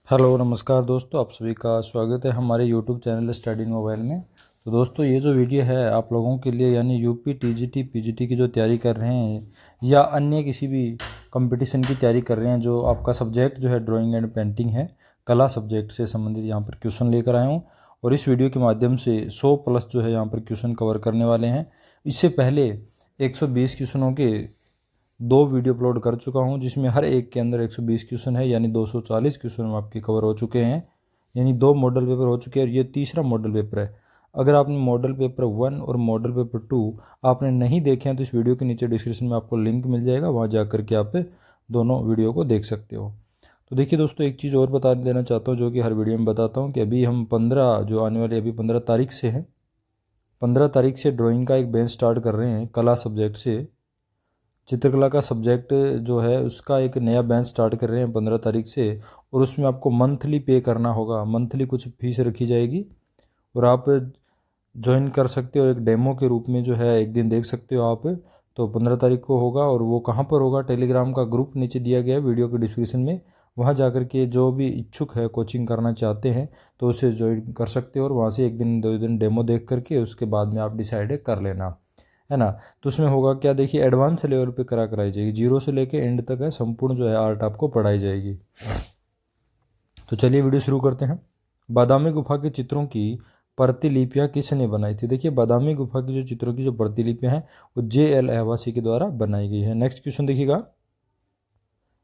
Hello नमस्कार दोस्तों, आप सभी का स्वागत है हमारे यूट्यूब चैनल स्टडी मोबाइल में। तो दोस्तों, ये जो वीडियो है आप लोगों के लिए, यानी यूपी टीजीटी पीजीटी की जो तैयारी कर रहे हैं या अन्य किसी भी कंपटीशन की तैयारी कर रहे हैं, जो आपका सब्जेक्ट जो है ड्राइंग एंड पेंटिंग है, कला सब्जेक्ट से संबंधित यहाँ पर क्वेश्चन लेकर आया हूँ। और इस वीडियो के माध्यम से 100 प्लस जो है यहाँ पर क्वेश्चन कवर करने वाले हैं। इससे पहले 120 क्वेश्चनों के 2 वीडियो अपलोड कर चुका हूं, जिसमें हर एक के अंदर 120 क्वेश्चन है, यानी 240 क्वेश्चन आपके कवर हो चुके हैं। यानी 2 मॉडल पेपर हो चुके हैं और ये तीसरा मॉडल पेपर है। अगर आपने मॉडल पेपर 1 और मॉडल पेपर 2 आपने नहीं देखे हैं तो इस वीडियो के नीचे डिस्क्रिप्शन में आपको लिंक मिल जाएगा, वहाँ जा करके आप दोनों वीडियो को देख सकते हो। तो देखिए दोस्तों, एक चीज़ और बता देना चाहता हूँ जो कि हर वीडियो में बताता हूँ कि अभी हम 15 जो आने वाली अभी 15 तारीख से है, 15 तारीख से ड्राइंग का एक बैच स्टार्ट कर रहे हैं कला सब्जेक्ट से। चित्रकला का सब्जेक्ट जो है उसका एक नया बैच स्टार्ट कर रहे हैं 15 तारीख से, और उसमें आपको मंथली पे करना होगा, मंथली कुछ फीस रखी जाएगी और आप ज्वाइन कर सकते हो। एक डेमो के रूप में जो है एक दिन देख सकते हो आप। तो 15 तारीख को होगा, और वो कहाँ पर होगा, टेलीग्राम का ग्रुप नीचे दिया गया है वीडियो के डिस्क्रिप्शन में, वहाँ जा कर के जो भी इच्छुक है कोचिंग करना चाहते हैं तो उसे ज्वाइन कर सकते हो, और वहाँ से एक दिन 2 दिन डेमो देख करके उसके बाद में आप डिसाइड कर लेना, है ना। तो उसमें होगा क्या, देखिए एडवांस लेवल पे कराई जाएगी, 0 से लेके एंड तक है, संपूर्ण जो है आर्ट आपको पढ़ाई जाएगी। तो चलिए वीडियो शुरू करते हैं। बादामी गुफा के चित्रों की प्रतिलिपियां किसने बनाई थी। देखिए बादामी गुफा की जो चित्रों की जो प्रतिलिपियां हैं वो JL अहवासी के द्वारा बनाई गई है। नेक्स्ट क्वेश्चन देखिएगा,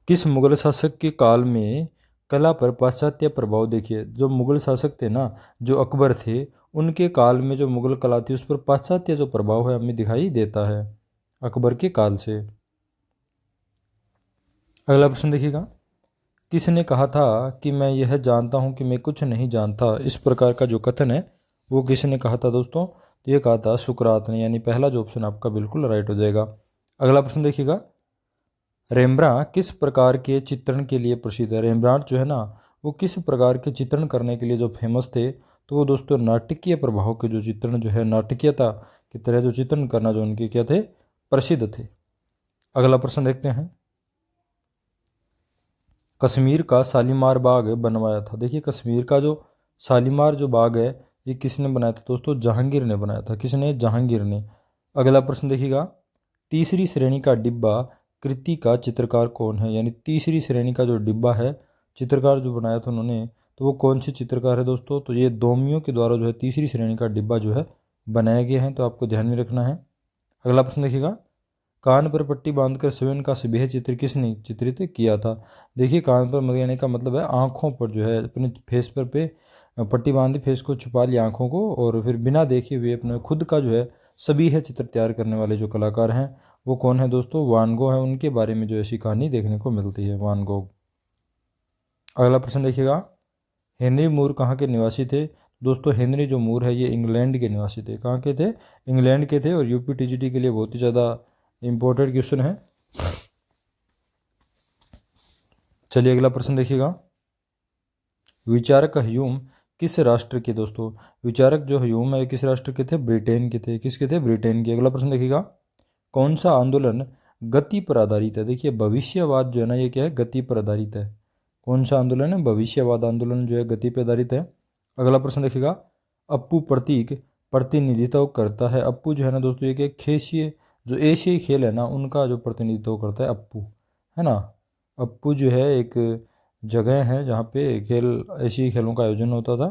किस मुगल शासक के काल में कला पर पाश्चात्य प्रभाव, देखिए जो मुगल शासक थे ना, जो अकबर थे, उनके काल में जो मुगल कला थी उस पर पाश्चात्य जो प्रभाव है हमें दिखाई देता है अकबर के काल से। अगला प्रश्न देखिएगा, किसने कहा था कि मैं यह जानता हूं कि मैं कुछ नहीं जानता। इस प्रकार का जो कथन है वो किसने कहा था दोस्तों, तो ये कहा था सुकरात ने, यानी पहला जो ऑप्शन आपका बिल्कुल राइट हो जाएगा। अगला प्रश्न देखिएगा, रेम्ब्रांट किस प्रकार के चित्रण के लिए प्रसिद्ध है। रेम्ब्रांट जो है ना वो किस प्रकार के चित्रण करने के लिए जो फेमस थे, तो वो दोस्तों नाटकीय प्रभाव के जो चित्रण जो है, नाटकीयता की तरह जो चित्रण करना जो उनके क्या थे, प्रसिद्ध थे। अगला प्रश्न देखते हैं, कश्मीर का शालीमार बाग बनवाया था। देखिए कश्मीर का जो शालीमार जो बाग है ये किसने बनाया था दोस्तों, जहांगीर ने बनाया था। किसने, जहांगीर ने। अगला प्रश्न देखिएगा, तीसरी श्रेणी का डिब्बा कृति का चित्रकार कौन है। यानी तीसरी श्रेणी का जो डिब्बा है चित्रकार जो बनाया था उन्होंने, तो वो कौन से चित्रकार है दोस्तों, तो ये दोमियों के द्वारा जो है तीसरी श्रेणी का डिब्बा जो है बनाया गया है, तो आपको ध्यान में रखना है। अगला प्रश्न देखिएगा, कान पर पट्टी बांधकर स्वयं का सुबह चित्र किसने चित्रित किया था। देखिए कान पर लगाने का मतलब है आंखों पर जो है अपने फेस पर पे पट्टी बांधी, फेस को छुपा लिया आंखों को, और फिर बिना देखे हुए अपने खुद का जो है सभी है चित्र तैयार करने वाले जो कलाकार हैं वो कौन है दोस्तों, वान गो है। उनके बारे में जो ऐसी कहानी देखने को मिलती है, वान गो। अगला प्रश्न देखिएगा, हेनरी मूर कहाँ के निवासी थे। दोस्तों हेनरी जो मूर है ये इंग्लैंड के निवासी थे। कहाँ के थे, इंग्लैंड के थे, और यूपी टीजीटी के लिए बहुत ही ज़्यादा इंपॉर्टेंट क्वेश्चन है। चलिए अगला प्रश्न देखिएगा, विचारक ह्यूम किस राष्ट्र के। दोस्तों विचारक जो ह्यूम है किस राष्ट्र के थे, ब्रिटेन के थे। किसके थे, ब्रिटेन के। अगला प्रश्न देखिएगा, कौन सा आंदोलन गति पर आधारित है। देखिए भविष्यवाद जो है ना ये क्या है, गति पर आधारित है। कौन सा आंदोलन है, भविष्यवाद आंदोलन जो है गति पर आधारित है। अगला प्रश्न देखिएगा, अप्पू प्रतीक प्रतिनिधित्व करता है। अप्पू जो है ना दोस्तों ये एक खेशीय जो एशियाई खेल है ना उनका जो प्रतिनिधित्व करता है अप्पू, है ना। अप्पू जो है एक जगह है जहाँ पे खेल एशियाई खेलों का आयोजन होता था,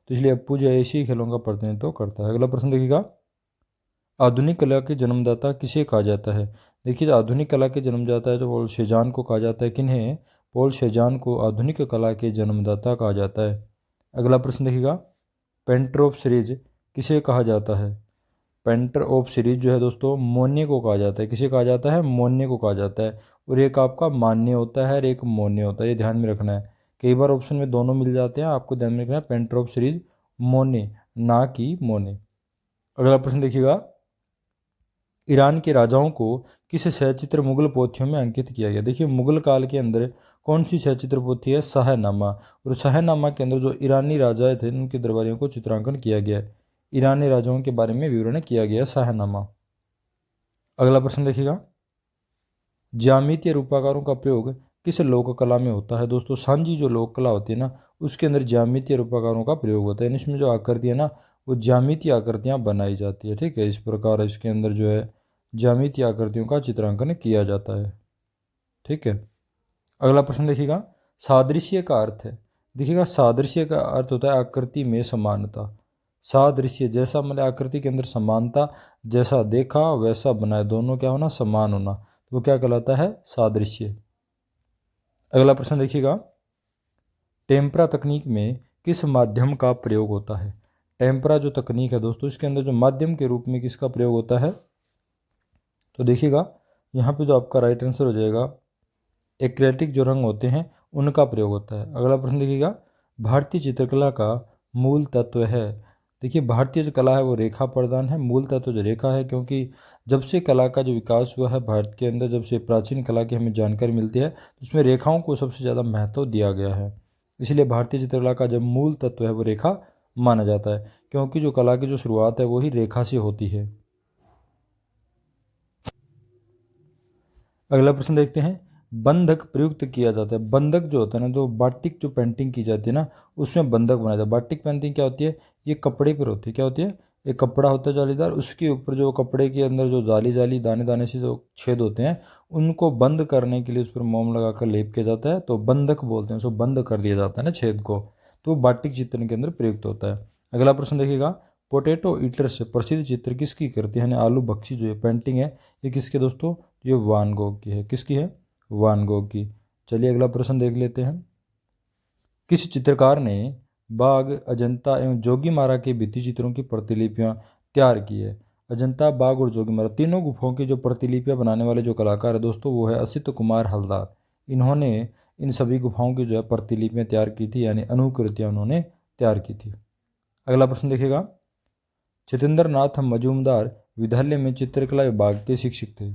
तो इसलिए अप्पू जो है एशियाई खेलों का प्रतिनिधित्व करता है। अगला प्रश्न देखिएगा, आधुनिक कला के जन्मदाता किसे कहा जाता है। देखिए आधुनिक कला के जन्मदाता है जो पॉल सेजान को कहा जाता है। किन्हें, पॉल सेजान को आधुनिक कला के जन्मदाता कहा जाता है। अगला प्रश्न देखिएगा, पेंटर ऑफ सीरीज किसे कहा जाता है। पेंटर ऑफ सीरीज जो है दोस्तों मोन्य को कहा जाता है। किसे कहा जाता है, मोन्य को कहा जाता है। और एक आपका मान्य होता है और एक मोन्य होता है, ये ध्यान में रखना है। कई बार ऑप्शन में दोनों मिल जाते हैं, आपको ध्यान में रखना है पेंटर ऑफ सीरीज मोन्य, ना कि मोन्य। अगला प्रश्न देखिएगा, ईरान के राजाओं को किस सचित्र मुगल पोथियों में अंकित किया गया। देखिए मुगल काल के अंदर कौन सी सचित्र पोथी है, शाहनामा। और शाहनामा के अंदर जो ईरानी राजा थे उनके दरबारियों को चित्रांकन किया गया है, ईरानी राजाओं के बारे में विवरण किया गया शाहनामा। अगला प्रश्न देखिएगा, ज्यामितीय रूपाकारों का प्रयोग किस लोक कला में होता है दोस्तों? सांझी जो लोक कला होती है ना, उसके अंदर ज्यामितीय रूपाकारों का प्रयोग होता है, यानी इसमें जो आकृति है ना वो ज्यामितीय आकृतियां बनाई जाती है। ठीक है, इस प्रकार इसके अंदर जो है ज्यामितीय आकृतियों का चित्रांकन किया जाता है। ठीक है, अगला प्रश्न देखिएगा, सादृश्य का अर्थ है। देखिएगा, सादृश्य का अर्थ होता है आकृति में समानता। सादृश्य जैसा मतलब आकृति के अंदर समानता, जैसा देखा वैसा बनाए, दोनों क्या होना, समान होना, तो वो क्या कहलाता है, सादृश्य। अगला प्रश्न देखिएगा, टेम्परा तकनीक में किस माध्यम का प्रयोग होता है? टेम्परा जो तकनीक है दोस्तों, इसके अंदर जो माध्यम के रूप में किसका प्रयोग होता है? तो देखिएगा यहाँ पे जो आपका राइट आंसर हो जाएगा, एक्रेलिक जो रंग होते हैं उनका प्रयोग होता है। अगला प्रश्न देखिएगा, भारतीय चित्रकला का मूल तत्व है। देखिए, भारतीय जो कला है वो रेखा प्रधान है, मूल तत्व जो रेखा है, क्योंकि जब से कला का जो विकास हुआ है भारत के अंदर, जब से प्राचीन कला की हमें जानकारी मिलती है तो उसमें रेखाओं को सबसे ज़्यादा महत्व दिया गया है। इसलिए भारतीय चित्रकला का जो मूल तत्व है वो रेखा माना जाता है, क्योंकि जो कला की जो शुरुआत है वो ही रेखा से होती है। अगला प्रश्न देखते हैं, बंधक प्रयुक्त किया जाता है। बंधक जो होता है ना, जो बाटिक जो पेंटिंग की जाती है ना, उसमें बंधक बनाया जाता है। बाटिक पेंटिंग क्या होती है, ये कपड़े पर होती है। क्या होती है, एक कपड़ा होता है जालीदार, उसके ऊपर जो कपड़े के अंदर जो जाली जाली दाने दाने से जो छेद होते हैं उनको बंद करने के लिए उस पर मोम लगाकर लेप किया जाता है, तो बंधक बोलते हैं, उसको बंद कर दिया जाता है ना छेद को, तो बाटिक चित्रण के अंदर प्रयुक्त होता है। अगला प्रश्न देखिएगा, पोटैटो ईटर से प्रसिद्ध चित्र किसकी करती है, यानी आलू बख्शी जो है पेंटिंग है ये किसके दोस्तों, ये वान गोग की है। किसकी है, वान गोग की। चलिए अगला प्रश्न देख लेते हैं, किस चित्रकार ने बाघ, अजंता एवं जोगीमारा के भित्ति चित्रों की प्रतिलिपियां तैयार की है? अजंता, बाघ और जोगीमारा तीनों गुफाओं की जो प्रतिलिपियां बनाने वाले जो कलाकार है दोस्तों वो है असित कुमार हलदार। इन्होंने इन सभी गुफाओं की जो है प्रतिलिपियां तैयार की थी, यानी अनुकृतियां उन्होंने तैयार की थी। अगला प्रश्न देखिएगा, जितेंद्र नाथ मजूमदार विद्यालय में चित्रकला विभाग के शिक्षक थे।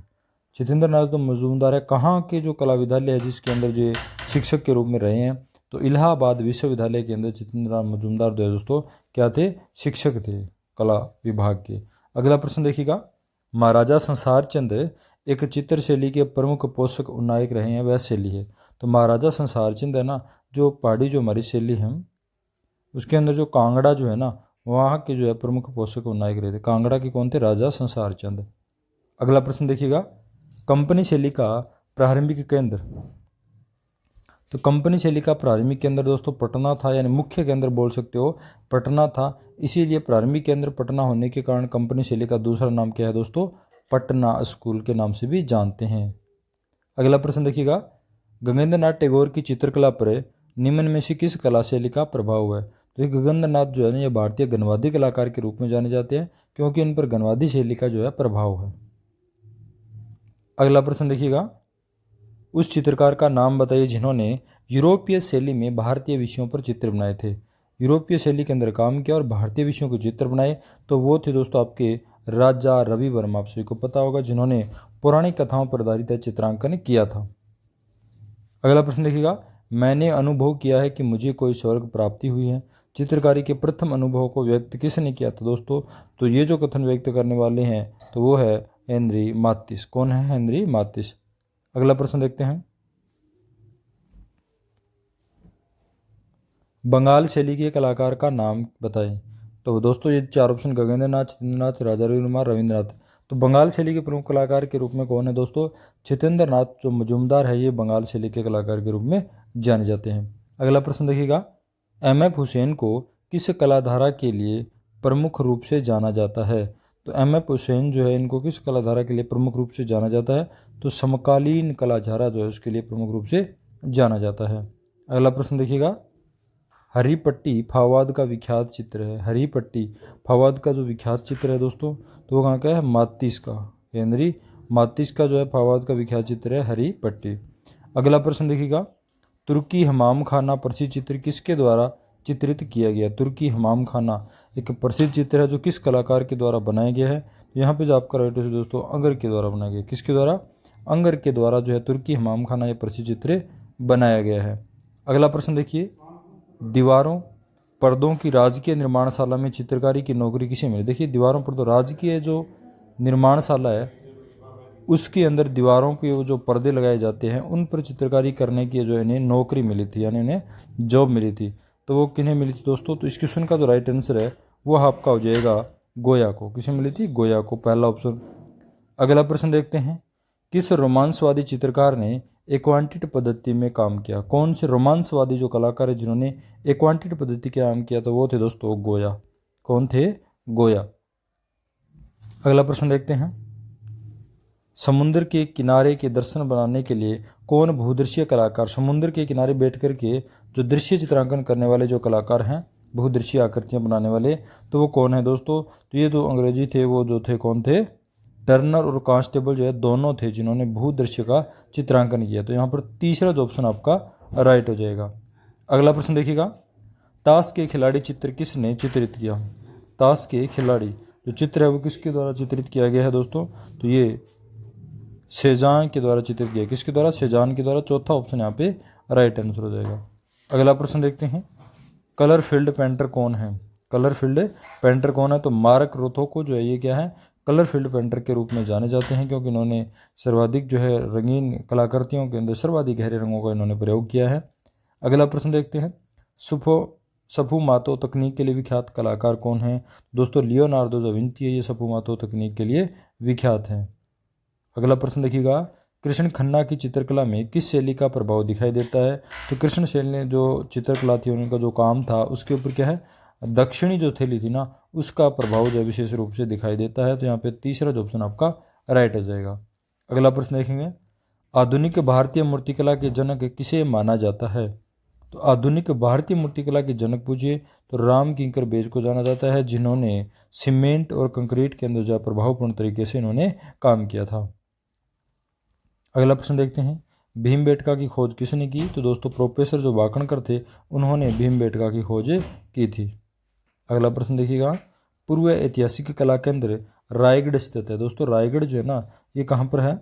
जितेंद्र नाथ तो मजूमदार है, कहाँ के जो कला विद्यालय है जिसके अंदर जो शिक्षक के रूप में रहे हैं, तो इलाहाबाद विश्वविद्यालय के अंदर जितेंद्र नाथ मजूमदार जो है दोस्तों क्या थे, शिक्षक थे कला विभाग के। अगला प्रश्न देखिएगा, महाराजा संसार चंद एक चित्र शैली के प्रमुख पोषक नायक रहे हैं, वह शैली है। तो महाराजा संसार चंद है ना, जो पहाड़ी जो हमारी शैली है उसके अंदर जो कांगड़ा जो है ना, वहाँ के जो है प्रमुख पोषक नायक रहे थे। कांगड़ा के कौन थे, राजा संसार चंद। अगला प्रश्न देखिएगा, कंपनी शैली का प्रारंभिक केंद्र। तो कंपनी शैली का प्रारंभिक केंद्र दोस्तों पटना था, यानी मुख्य केंद्र बोल सकते हो पटना था, इसीलिए प्रारंभिक केंद्र पटना होने के कारण कंपनी शैली का दूसरा नाम क्या है दोस्तों, पटना स्कूल के नाम से भी जानते हैं। अगला प्रश्न देखिएगा, गगनेंद्र नाथ टैगोर की चित्रकला पर निम्न में से किस कला शैली का प्रभाव है? तो ये गगनेंद्र नाथ जो है ना, ये भारतीय गणवादी कलाकार के रूप में जाने जाते हैं, क्योंकि इन पर गणवादी शैली का जो है प्रभाव है। अगला प्रश्न देखिएगा, उस चित्रकार का नाम बताइए जिन्होंने यूरोपीय शैली में भारतीय विषयों पर चित्र बनाए थे। यूरोपीय शैली के अंदर काम किया और भारतीय विषयों के चित्र बनाए, तो वो थे दोस्तों आपके राजा रवि वर्मा, आप सभी को पता होगा, जिन्होंने पौराणिक कथाओं पर आधारित चित्रांकन किया था। अगला प्रश्न देखिएगा, मैंने अनुभव किया है कि मुझे कोई स्वर्ग प्राप्ति हुई है। चित्रकारी के प्रथम अनुभव को व्यक्त किसने किया था दोस्तों? तो ये जो कथन व्यक्त करने वाले हैं तो वो है हेनरी मातिस। कौन है, हेनरी मातिस। अगला प्रश्न देखते हैं, बंगाल शैली के कलाकार का नाम बताएं। तो दोस्तों ये चार ऑप्शन गगनेंद्र नाथ, जितेंद्र नाथ, राजा रविवर्मा, रविंद्रनाथ। तो बंगाल शैली के प्रमुख कलाकार के रूप में कौन है दोस्तों? जितेंद्र नाथ जो मजूमदार है, ये बंगाल शैली के कलाकार के रूप में जाने जाते हैं। अगला प्रश्न देखिएगा, एम.एफ. हुसैन को किस कलाधारा के लिए प्रमुख रूप से जाना जाता है? तो एम.एफ. हुसैन जो है इनको किस कलाधारा के लिए प्रमुख रूप से जाना जाता है? तो समकालीन कलाधारा जो है उसके लिए प्रमुख रूप से जाना जाता है। अगला प्रश्न देखिएगा, हरी पट्टी फावाद का विख्यात चित्र है। हरी पट्टी फावाद का जो विख्यात चित्र है दोस्तों, तो वो कहाँ का है, मातिस का, हेनरी मातिस का जो है फावाद का विख्यात चित्र है हरी पट्टी। अगला प्रश्न देखिएगा, तुर्की हमाम खाना प्रसिद्ध चित्र किसके द्वारा चित्रित किया गया? तुर्की हमाम खाना एक प्रसिद्ध चित्र है जो किस कलाकार के द्वारा बनाया गया है? यहाँ पे जो आपका राइट है दोस्तों अंगर के द्वारा बनाया गया। किसके द्वारा? अंगर के द्वारा जो है तुर्की हमाम खाना ये प्रसिद्ध चित्र बनाया गया है। अगला प्रश्न देखिए, दीवारों पर्दों की राजकीय निर्माणशाला में चित्रकारी की नौकरी किसे मिली? देखिए, दीवारों पर तो राजकीय जो निर्माणशाला है उसके अंदर दीवारों पे वो जो पर्दे लगाए जाते हैं उन पर चित्रकारी करने की जो इन्हें नौकरी मिली थी, यानी इन्हें जॉब मिली थी। तो वो किन्हें मिली थी दोस्तों? तो इस क्वेश्चन का जो राइट आंसर है वो आपका हो जाएगा गोया को। किसे मिली थी? गोया को, पहला ऑप्शन। अगला प्रश्न देखते हैं, किस रोमांसवादी चित्रकार ने एक्वांटिट पद्धति में काम किया? कौन से रोमांसवादी जो कलाकार है जिन्होंने एक्वांटिट पद्धति का काम किया? तो वो थे दोस्तों गोया। कौन थे? गोया। अगला प्रश्न देखते हैं, समुद्र के किनारे के दर्शन बनाने के लिए कौन बहुदृश्य कलाकार, समुद्र के किनारे बैठकर के जो दृश्य चित्रांकन करने वाले जो कलाकार हैं, बहुदृश्य आकृतियां बनाने वाले, तो वो कौन है दोस्तों? तो ये तो अंग्रेजी थे, वो जो थे कौन थे? टर्नर और कांस्टेबल जो है दोनों थे जिन्होंने भूदृश्य का चित्रांकन किया। तो यहाँ पर तीसरा जो ऑप्शन आपका राइट हो जाएगा। अगला प्रश्न देखिएगा, ताश के खिलाड़ी चित्र किसने चित्रित किया? ताश के खिलाड़ी जो चित्र है वो किसके द्वारा चित्रित किया गया है दोस्तों? तो ये सेजान के द्वारा चित्रित किया। किसके द्वारा? सेजान के द्वारा। चौथा ऑप्शन यहाँ पे राइट आंसर हो जाएगा। अगला प्रश्न देखते हैं, कलर फील्ड पेंटर कौन है? कलर फील्ड पेंटर कौन है? तो मार्क रोथको जो है ये क्या है? कलर फील्ड पेंटर के रूप में जाने जाते हैं, क्योंकि इन्होंने सर्वाधिक जो है रंगीन कलाकृतियों के अंदर सर्वाधिक गहरे रंगों का इन्होंने प्रयोग किया है। अगला प्रश्न देखते हैं, सफुमातो तकनीक के लिए विख्यात कलाकार कौन है? दोस्तों लियोनार्डो दा विंची है, ये सफुमातो तकनीक के लिए विख्यात हैं। अगला प्रश्न देखिएगा, कृष्ण खन्ना की चित्रकला में किस शैली का प्रभाव दिखाई देता है? तो कृष्ण शैली ने जो चित्रकला थी, उनका जो काम था उसके ऊपर क्या है? दक्षिणी जो थैली थी ना, उसका प्रभाव जो विशेष रूप से दिखाई देता है। तो यहाँ पे तीसरा जो ऑप्शन आपका राइट हो जाएगा। अगला प्रश्न देखेंगे, आधुनिक भारतीय मूर्तिकला के जनक किसे माना जाता है? तो आधुनिक भारतीय मूर्तिकला के जनक पूछिए तो राम किंकर बेज को जाना जाता है, जिन्होंने सीमेंट और कंक्रीट के अंदर जो प्रभावपूर्ण तरीके से इन्होंने काम किया था। अगला प्रश्न देखते हैं, भीमबेटका की खोज किसने की? तो दोस्तों प्रोफेसर जो वाकणकर थे उन्होंने भीमबेटका की खोज की थी। अगला प्रश्न देखिएगा, पूर्व ऐतिहासिक कला केंद्र रायगढ़ स्थित है। दोस्तों रायगढ़ जो है ना, ये कहाँ पर है?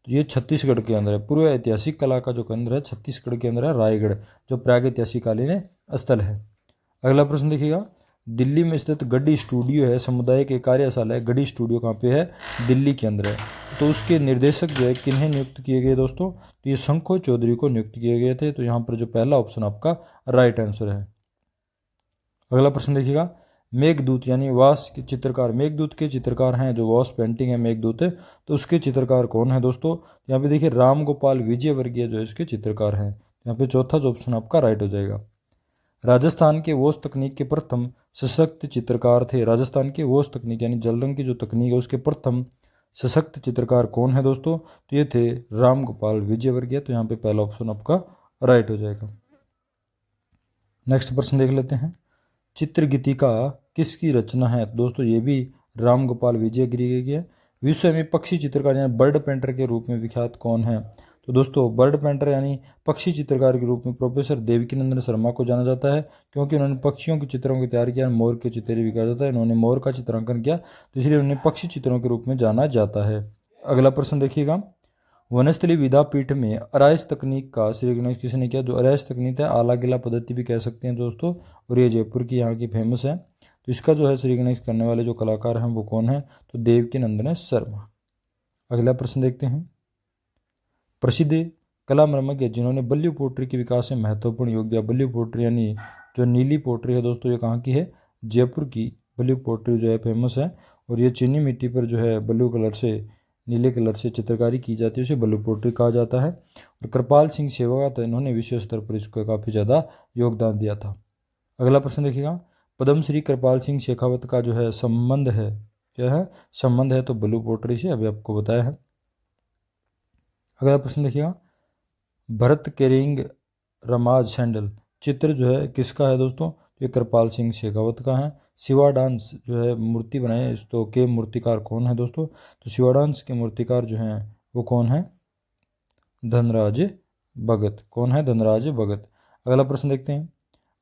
तो ये छत्तीसगढ़ के अंदर है। पूर्व ऐतिहासिक कला का जो केंद्र है छत्तीसगढ़ के अंदर है रायगढ़, जो प्रागैतिहासिक कालीन स्थल है। अगला प्रश्न देखिएगा, दिल्ली में स्थित गढ़ी स्टूडियो है, समुदाय एक कार्यशाला है, गढ़ी स्टूडियो कहाँ पे है? दिल्ली के अंदर है। तो उसके निर्देशक जो है किन्हें नियुक्त किए गए दोस्तों? तो ये शंखो चौधरी को नियुक्त किए गए थे। तो यहाँ पर जो पहला ऑप्शन आपका राइट आंसर है। अगला प्रश्न देखिएगा, मेघदूत यानी वास के चित्रकार, मेघदूत के चित्रकार हैं जो वास पेंटिंग है मेघदूत है, तो उसके चित्रकार कौन है दोस्तों? यहाँ पे देखिए राम गोपाल विजयवर्गीय जो इसके चित्रकार हैं। यहाँ पे चौथा जो ऑप्शन आपका राइट हो जाएगा। राजस्थान के ओस तकनीक के प्रथम सशक्त चित्रकार थे। राजस्थान के ओस तकनीक यानी जल रंग की जो तकनीक है उसके प्रथम सशक्त चित्रकार कौन है दोस्तों? तो ये थे राम गोपाल विजयवर्गीय। तो यहाँ पे पहला ऑप्शन आपका राइट हो जाएगा। नेक्स्ट प्रश्न देख लेते हैं, चित्रगीतिका किसकी रचना है? दोस्तों ये भी राम गोपाल विजयगिरी की है। विश्व में पक्षी चित्रकार यानी बर्ड पेंटर के रूप में विख्यात कौन है? तो दोस्तों बर्ड पेंटर यानी पक्षी चित्रकार के रूप में प्रोफेसर देवकीनंदन शर्मा को जाना जाता है, क्योंकि उन्होंने पक्षियों के चित्रों को तैयार किया। मोर के चित्र भी कहा जाता है, इन्होंने मोर का चित्रांकन किया, तो इसलिए उन्हें पक्षी चित्रों के रूप में जाना जाता है। अगला प्रश्न देखिएगा, वनस्थली विद्यापीठ में अराइस तकनीक का श्री गणेश किसने किया? जो अराइस तकनीक है आला गिला पद्धति भी कह सकते हैं दोस्तों, और ये जयपुर की यहाँ की फेमस है। तो इसका जो है श्री गणेश करने वाले जो कलाकार हैं वो कौन है? तो देवकीनंदन शर्मा। अगला प्रश्न देखते हैं, प्रसिद्ध कला मर्मज्ञ जिन्होंने बल्ली पोट्री के विकास में महत्वपूर्ण योग दिया। बल्ली पोट्री यानी जो नीली पोट्री है दोस्तों, ये कहाँ की है? जयपुर की बल्ली पोट्री जो है फेमस है, और ये चीनी मिट्टी पर जो है ब्लू कलर से नीले कलर से चित्रकारी की जाती है, उसे ब्लू पोट्री कहा जाता है। और कृपाल सिंह शेखावत इन्होंने विश्व स्तर पर इसको काफ़ी ज़्यादा योगदान दिया था। अगला प्रश्न देखिएगा, पद्मश्री कृपाल सिंह शेखावत का जो है संबंध है, क्या है संबंध है? तो ब्लू पोट्री से अभी आपको बताया है। अगला प्रश्न देखिएगा, भरत केरिंग रमाज सैंडल चित्र जो है किसका है दोस्तों? ये कृपाल सिंह शेखावत का है। शिवा डांस जो है मूर्ति बनाए तो के मूर्तिकार कौन है दोस्तों? तो शिवा डांस के मूर्तिकार जो हैं वो कौन है? धनराज भगत। कौन है? धनराज भगत। अगला प्रश्न देखते हैं,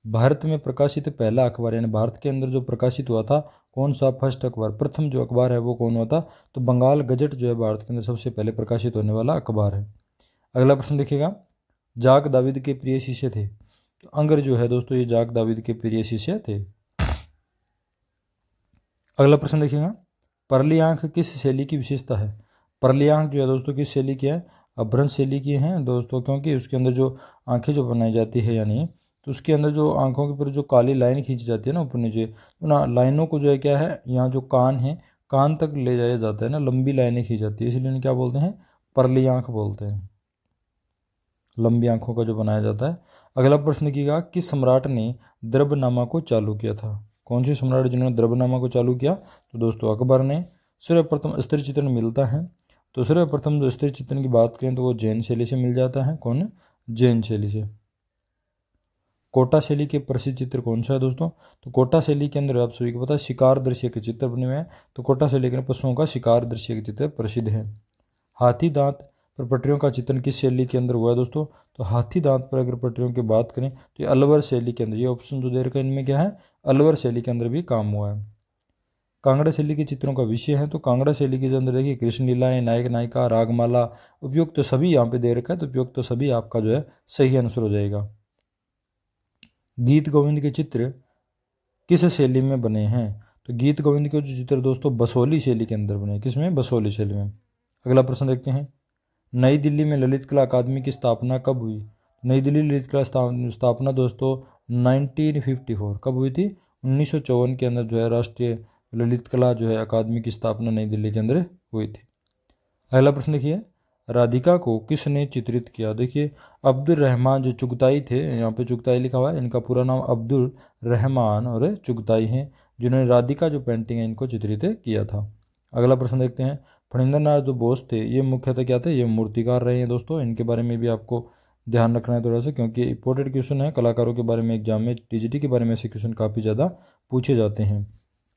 भारत में प्रकाशित पहला अखबार यानी भारत के अंदर जो प्रकाशित हुआ था कौन सा फर्स्ट अखबार, प्रथम जो अखबार है वो कौन हुआ था? तो बंगाल गजट जो है भारत के अंदर सबसे पहले प्रकाशित होने वाला अखबार है। अगला प्रश्न देखिएगा, जाक दाविद के प्रिय शिष्य थे। तो अंगर जो है दोस्तों ये जाक दाविद के प्रिय शिष्य थे। अगला प्रश्न देखिएगा, परली आंख किस शैली की विशेषता है? परलियांक जो है दोस्तों किस शैली की है? अभ्रंश शैली की है दोस्तों, क्योंकि उसके अंदर जो आंखें जो बनाई जाती है यानी, तो उसके अंदर जो आंखों के ऊपर जो काली लाइन खींची जाती है ना ऊपर नीचे, तो ना लाइनों को जो है क्या है, यहाँ जो कान है कान तक ले जाया जाता है ना, लंबी लाइनें खींची जाती है, इसलिए इन्हें क्या बोलते हैं? परली आंख बोलते हैं, लंबी आंखों का जो बनाया जाता है। अगला प्रश्न किया, किस सम्राट ने द्रव्यनामा को चालू किया था? कौन सी सम्राट जिन्होंने द्रव्यनामा को चालू किया? तो दोस्तों अकबर ने। सर्वप्रथम स्त्री चित्रण मिलता है, तो सर्वप्रथम जो स्त्री चित्रण की बात करें तो वो जैन शैली से मिल जाता है। कौन? जैन शैली से। कोटा शैली के प्रसिद्ध चित्र कौन सा है दोस्तों? तो कोटा शैली के अंदर आप सभी को पता है शिकार दृश्य के चित्र बने हुए हैं, तो कोटा शैली के अंदर पशुओं का शिकार दृश्य के चित्र प्रसिद्ध है। हाथी दांत पर पटरियों का चित्रण किस शैली के अंदर हुआ है दोस्तों? तो हाथी दांत पर अगर पटरियों की बात करें तो ये अलवर शैली के अंदर, ये ऑप्शन जो दे रखा है इनमें क्या है? अलवर शैली के अंदर भी काम हुआ है। कांगड़ा शैली के चित्रों का विषय है, तो कांगड़ा शैली के अंदर देखिए कृष्ण लीलाएं, नायक नायिका, रागमाला, उपयुक्त तो सभी यहाँ पे दे रखा है, तो उपयुक्त तो सभी आपका जो है सही आंसर हो जाएगा। गीत गोविंद के चित्र किस शैली में बने हैं? तो गीत गोविंद के जो चित्र दोस्तों बसोली शैली के अंदर बने हैं। किसमें? बसोली शैली में। अगला प्रश्न देखते हैं, नई दिल्ली में ललित कला अकादमी की स्थापना कब हुई? नई दिल्ली ललित कला स्थापना दोस्तों 1954 कब हुई थी? 1954 के अंदर जो है राष्ट्रीय ललित कला जो है अकादमी की स्थापना नई दिल्ली के अंदर हुई थी। अगला प्रश्न देखिए, राधिका को किसने चित्रित किया? देखिए अब्दुल रहमान जो चुगताई थे, यहाँ पे चुगताई लिखा हुआ है, इनका पूरा नाम अब्दुल रहमान और चुगताई हैं, जिन्होंने राधिका जो पेंटिंग है इनको चित्रित किया था। अगला प्रश्न देखते हैं, फणींद्र नाथ जो बोस थे ये मुख्यतः क्या थे? ये मूर्तिकार रहे हैं दोस्तों, इनके बारे में भी आपको ध्यान रखना है थोड़ा सा, क्योंकि इंपॉर्टेंट क्वेश्चन है कलाकारों के बारे में एग्जाम में, टीजीटी के बारे में ऐसे क्वेश्चन काफ़ी ज़्यादा पूछे जाते हैं।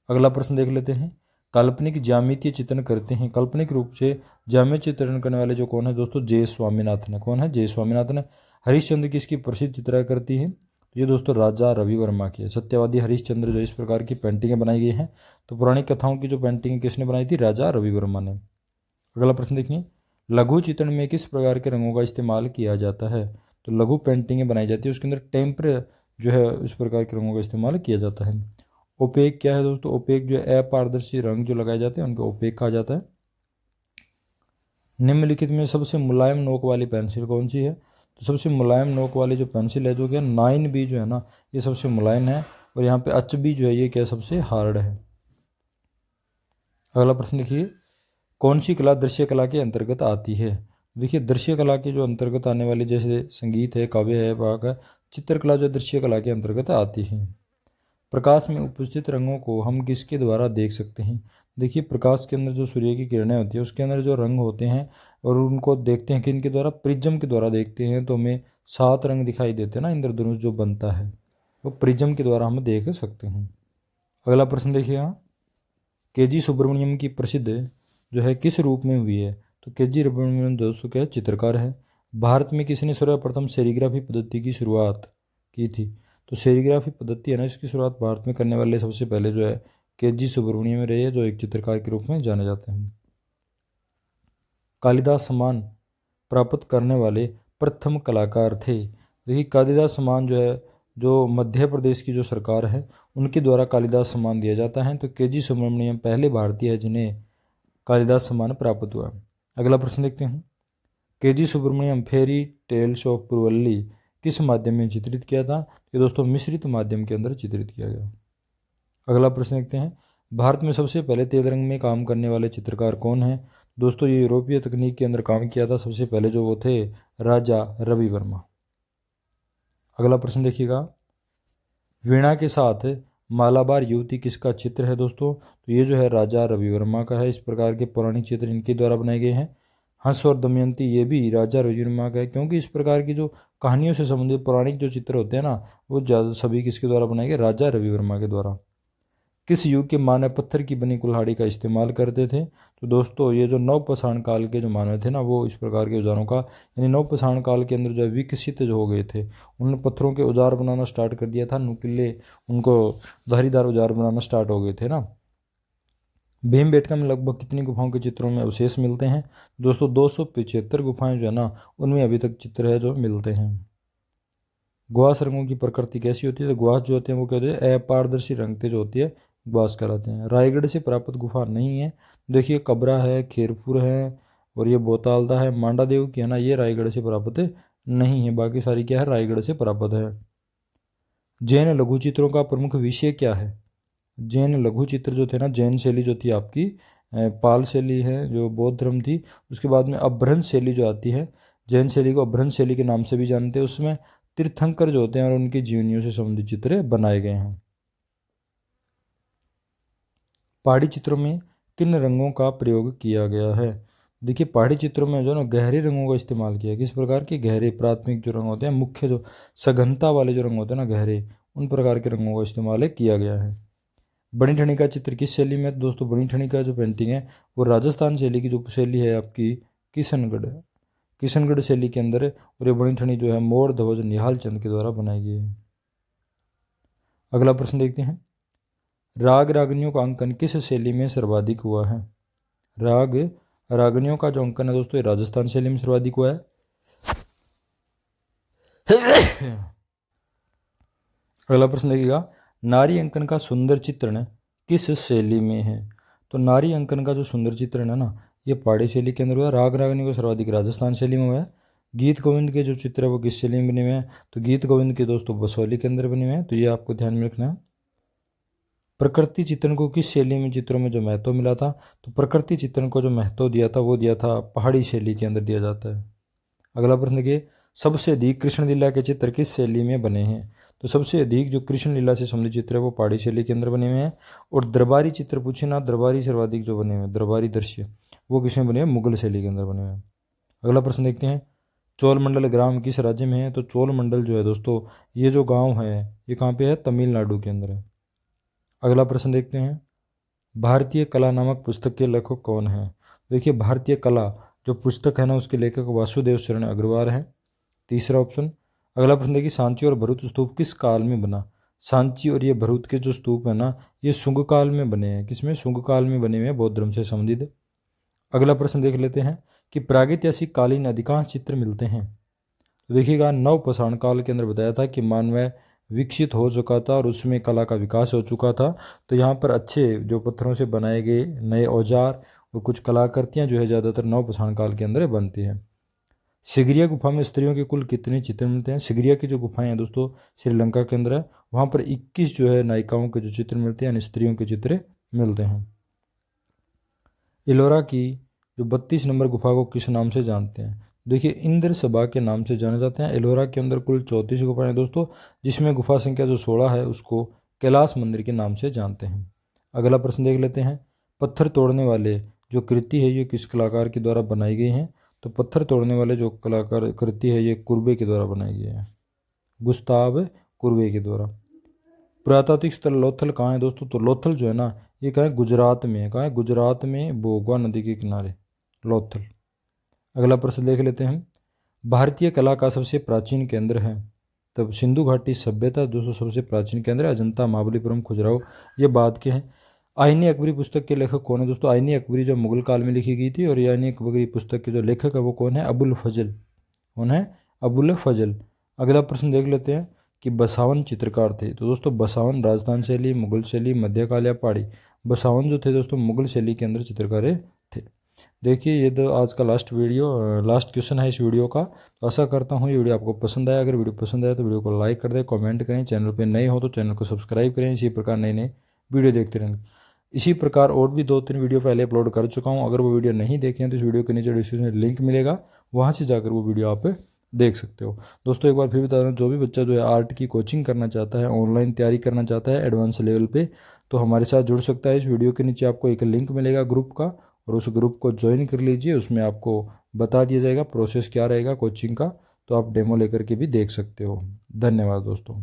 अगला प्रश्न देख लेते हैं, काल्पनिक ज्यामितीय चित्रण करते हैं, काल्पनिक रूप से ज्यामितीय चित्रण करने वाले जो कौन है दोस्तों? जे स्वामीनाथन है। कौन है? जे स्वामीनाथन है। हरिश्चंद्र किसकी प्रसिद्ध चित्रकर्ती है? तो ये दोस्तों राजा रवि वर्मा की है। सत्यवादी हरिश्चंद्र जो इस प्रकार की पेंटिंगें बनाई गई हैं, तो पुरानी कथाओं की जो पेंटिंग किसने बनाई थी? राजा रवि वर्मा ने। अगला प्रश्न देखिए, लघु चित्रण में किस प्रकार के रंगों का इस्तेमाल किया जाता है? तो लघु पेंटिंगें बनाई जाती है, उसके अंदर टेम्पर जो है इस प्रकार के रंगों का इस्तेमाल किया जाता है। ओपेक क्या है दोस्तों? ओपेक जो है अपारदर्शी रंग जो लगाए जाते हैं उनको ओपेक कहा जाता है। निम्नलिखित में सबसे मुलायम नोक वाली पेंसिल कौन सी है? तो सबसे मुलायम नोक वाली जो पेंसिल है जो कि 9B जो है ना, ये सबसे मुलायम है, और यहाँ पे HB जो है ये क्या सबसे हार्ड है। अगला प्रश्न देखिए, कौन सी कला दृश्य कला के अंतर्गत आती है? देखिए दृश्य कला के जो अंतर्गत आने वाली जैसे संगीत है, काव्य है, वाक है, चित्रकला जो दृश्य कला के अंतर्गत आती है। प्रकाश में उपस्थित रंगों को हम किसके द्वारा देख सकते हैं? देखिए प्रकाश के अंदर जो सूर्य की किरणें होती है उसके अंदर जो रंग होते हैं और उनको देखते हैं कि इनके द्वारा प्रिज्म के द्वारा देखते हैं, तो हमें 7 रंग दिखाई देते हैं ना, इंद्रधनुष जो बनता है वो प्रिज्म के द्वारा हम देख सकते हैं। अगला प्रश्न देखिए, यहाँ KG सुब्रमण्यम की प्रसिद्ध जो है किस रूप में हुई है? तो KG सुब्रमण्यम दोस्तों क्या चित्रकार है। भारत में किसने सर्वप्रथम सेरीग्राफी पद्धति की शुरुआत की थी? तो सेरीग्राफी पद्धति है ना, इसकी शुरुआत भारत में करने वाले सबसे पहले जो है KG सुब्रमण्यम रहे हैं, जो एक चित्रकार के रूप में जाने जाते हैं। कालिदास सम्मान प्राप्त करने वाले प्रथम कलाकार थे। देखिए कालिदास सम्मान जो है जो मध्य प्रदेश की जो सरकार है उनके द्वारा कालिदास सम्मान दिया जाता है, तो KG सुब्रमण्यम पहले भारतीय है जिन्हें कालिदास सम्मान प्राप्त हुआ। अगला प्रश्न देखते हैं, KG Subramanyam fairy tales of Puravalli किस माध्यम में चित्रित किया था? ये दोस्तों मिश्रित माध्यम के अंदर चित्रित किया गया। अगला प्रश्न देखते हैं, भारत में सबसे पहले तेल रंग में काम करने वाले चित्रकार कौन हैं? दोस्तों ये यूरोपीय तकनीक के अंदर काम किया था सबसे पहले जो वो थे राजा रवि वर्मा। अगला प्रश्न देखिएगा, वीणा के साथ मालाबार युवती किसका चित्र है दोस्तों? तो ये जो है राजा रवि वर्मा का है। इस प्रकार के पौराणिक चित्र इनके द्वारा बनाए गए हैं। हंस और दमयंती ये भी राजा रवि वर्मा का है, क्योंकि इस प्रकार की जो कहानियों से संबंधित पौराणिक जो चित्र होते हैं ना वो ज़्यादा सभी किसके द्वारा बनाए गए? राजा रवि वर्मा के द्वारा। किस युग के मानव पत्थर की बनी कुल्हाड़ी का इस्तेमाल करते थे? तो दोस्तों ये जो नवपाषाण काल के जो मानव थे ना वो इस प्रकार के औजारों का, यानी नवपाषाण काल के अंदर जो विकसित जो हो गए थे उन्होंने पत्थरों के औजार बनाना स्टार्ट कर दिया था, नुकीले उनको धारीदार औजार बनाना स्टार्ट हो गए थे ना। भीमबेटका में लगभग कितनी गुफाओं के चित्रों में अवशेष मिलते हैं? दोस्तों 275 गुफाएं जो है ना उनमें अभी तक चित्र है जो मिलते हैं। ग्वास रंगों की प्रकृति कैसी होती है? तो ग्वास जो होते हैं वो क्या होते हैं? अपारदर्शी रंग जो होती है ग्वास कहलाते हैं। रायगढ़ से प्राप्त गुफा नहीं है, देखिए कबरा है, खेरपुर है, और ये बोतालदा है मांडादेव की है ना, ये रायगढ़ से प्राप्त नहीं है, बाकी सारी क्या है रायगढ़ से प्राप्त है। जैन लघु चित्रों का प्रमुख विषय क्या है? जैन लघु चित्र जो थे ना, जैन शैली जो थी आपकी पाल शैली है जो बौद्ध धर्म थी, उसके बाद में अपभ्रंश शैली जो आती है, जैन शैली को अपभ्रंश शैली के नाम से भी जानते हैं। उसमें तीर्थंकर जो होते हैं और उनकी जीवनियों से संबंधित चित्र बनाए गए हैं। पहाड़ी चित्रों में किन रंगों का प्रयोग किया गया है? देखिए पहाड़ी चित्रों में जो ना गहरे रंगों का इस्तेमाल किया है। किस प्रकार के? गहरे प्राथमिक जो रंग होते हैं, मुख्य जो सघनता वाले जो रंग होते हैं ना गहरे, उन प्रकार के रंगों का इस्तेमाल किया गया है। बनी ठनी का चित्र किस शैली में? दोस्तों बनी ठनी का जो पेंटिंग है वो राजस्थान शैली की जो शैली है आपकी किशनगढ़ शैली के अंदर है। और ये बनी ठनी जो है मोर ध्वज निहाल चंद के द्वारा बनाई गई है। अगला प्रश्न देखते हैं, राग रागनियों का अंकन किस शैली में सर्वाधिक हुआ है? राग रागनियों का जो अंकन है दोस्तों ये राजस्थान शैली में सर्वाधिक हुआ है। अगला प्रश्न देखिएगा, नारी अंकन का सुंदर चित्रण किस शैली में है? तो नारी अंकन का जो सुंदर चित्रण है ना, ये पहाड़ी शैली के अंदर हुआ है। राग रागनी को सर्वाधिक राजस्थान शैली में हुआ है। गीत गोविंद के जो चित्र है वो किस शैली में बने हुए हैं? तो गीत गोविंद के दोस्तों बसौली के अंदर बने हुए हैं, तो ये आपको ध्यान में रखना है। प्रकृति चित्रण को किस शैली में चित्रों में जो महत्व मिला था? तो प्रकृति चित्रण को जो महत्व दिया था वो दिया था पहाड़ी शैली के अंदर दिया जाता है। अगला प्रश्न देखिए, सबसे अधिक कृष्ण लीला के चित्र किस शैली में बने हैं? तो सबसे अधिक जो कृष्ण लीला से संबंधित चित्र है वो पहाड़ी शैली के अंदर बने हुए हैं। और दरबारी चित्र पूछे ना, दरबारी सर्वाधिक जो बने हुए हैं, दरबारी दृश्य वो किसमें बने हैं? मुगल शैली के अंदर बने हुए हैं। अगला प्रश्न देखते हैं, चोल मंडल ग्राम किस राज्य में है? तो चोल मंडल जो है दोस्तों ये जो गाँव है ये कहाँ पे है? तमिलनाडु के अंदर है। अगला प्रश्न देखते हैं, भारतीय कला नामक पुस्तक के लेखक कौन है? देखिए भारतीय कला जो पुस्तक है ना उसके लेखक वासुदेव शरण अग्रवाल है, तीसरा ऑप्शन। अगला प्रश्न देखिए, सांची और भरूच स्तूप किस काल में बना? सांची और ये भरूच के जो स्तूप है ना ये शुंग काल में बने हैं। किसमें? शुंग काल में बने हुए हैं, बौद्ध धर्म से संबंधित। अगला प्रश्न देख लेते हैं कि प्रागैतिहासिक कालीन अधिकांश चित्र मिलते हैं। तो देखिएगा नवपाषाण काल के अंदर बताया था कि मानव विकसित हो चुका था और उसमें कला का विकास हो चुका था। तो यहाँ पर अच्छे जो पत्थरों से बनाए गए नए औजार और कुछ कलाकृतियाँ जो है ज़्यादातर नवपाषाण काल के अंदर बनती हैं। सिगरिया गुफा में स्त्रियों के कुल कितने चित्र मिलते हैं? सिगरिया की जो गुफाएं हैं दोस्तों श्रीलंका के अंदर है, वहाँ पर 21 जो है नायिकाओं के जो चित्र मिलते हैं यानी स्त्रियों के चित्र मिलते हैं। एलोरा की जो 32 नंबर गुफा को किस नाम से जानते हैं? देखिए इंद्र सभा के नाम से जाने जाते हैं। एलोरा के अंदर कुल 34 गुफाएं हैं दोस्तों, जिसमें गुफा संख्या जो 16 है उसको कैलाश मंदिर के नाम से जानते हैं। अगला प्रश्न देख लेते हैं, पत्थर तोड़ने वाले जो कृति है ये किस कलाकार के द्वारा बनाई गई हैं? तो पत्थर तोड़ने वाले जो कलाकार कृति है ये कुर्बे के द्वारा बनाई गई है, गुस्ताव कुर्बे के द्वारा। पुरातात्विक स्थल लोथल कहाँ है दोस्तों? तो लोथल जो है ना ये कहाँ है? गुजरात में है। कहाँ है? गुजरात में बोगवा नदी के किनारे लोथल। अगला प्रश्न देख लेते हैं, भारतीय कला का सबसे प्राचीन केंद्र है? तब सिंधु घाटी सभ्यता दोस्तों सबसे प्राचीन केंद्र है। अजंता महाबलीपुरम खजुराहो ये बाद के हैं। आईनी अकबरी पुस्तक के लेखक कौन है दोस्तों? आईनी अकबरी जो मुगल काल में लिखी गई थी और ये आईनी अकबरी पुस्तक के जो लेखक है वो कौन है? अबुल फजल। कौन है? अबुल फजल। अगला प्रश्न देख लेते हैं कि बसावन चित्रकार थे? तो दोस्तों बसावन राजस्थान शैली, मुगल शैली, मध्यकाल या पहाड़ी? बसावन जो थे दोस्तों मुगल शैली के अंदर चित्रकार थे। देखिए ये तो आज का लास्ट क्वेश्चन है इस वीडियो का। तो आशा करता हूँ ये वीडियो आपको पसंद आया। अगर वीडियो पसंद आया तो वीडियो को लाइक कर दें, कमेंट करें, चैनल पे नए हो तो चैनल को सब्सक्राइब करें। इसी प्रकार नए नए वीडियो देखते रहें। इसी प्रकार और भी 2-3 वीडियो पहले अपलोड कर चुका हूँ, अगर वो वीडियो नहीं देखे हैं तो इस वीडियो के नीचे डिस्क्रिप्शन में लिंक मिलेगा, वहाँ से जाकर वो वीडियो आप देख सकते हो। दोस्तों एक बार फिर बता दें, जो भी बच्चा जो है आर्ट की कोचिंग करना चाहता है, ऑनलाइन तैयारी करना चाहता है एडवांस लेवल पे, तो हमारे साथ जुड़ सकता है। इस वीडियो के नीचे आपको एक लिंक मिलेगा ग्रुप का, और उस ग्रुप को ज्वाइन कर लीजिए। उसमें आपको बता दिया जाएगा प्रोसेस क्या रहेगा कोचिंग का, तो आप डेमो लेकर के भी देख सकते हो। धन्यवाद दोस्तों।